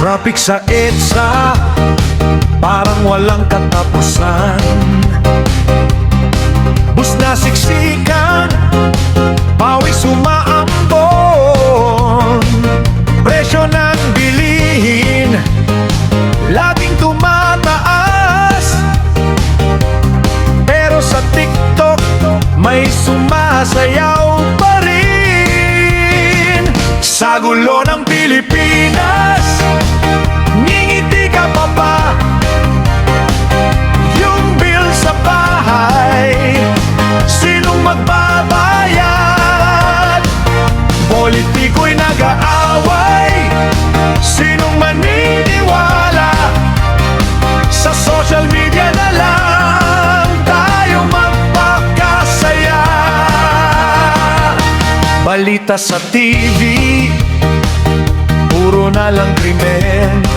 Traffic sa EDSA, parang walang katapusan. Bus na siksikan, pawis umaambon. Presyo ng bilihin, laging tumataas. Pero sa TikTok, may sumasayaw pa rin. Sa gulo ng Pilipinas, ngingiti ka pa ba? Yung bill sa bahay, sinong magbabayad? Politiko'y nag-aaway, sinong maniniwala? Sa social media na lang tayo magpakasaya. Balita sa TV, puro na lang krimen.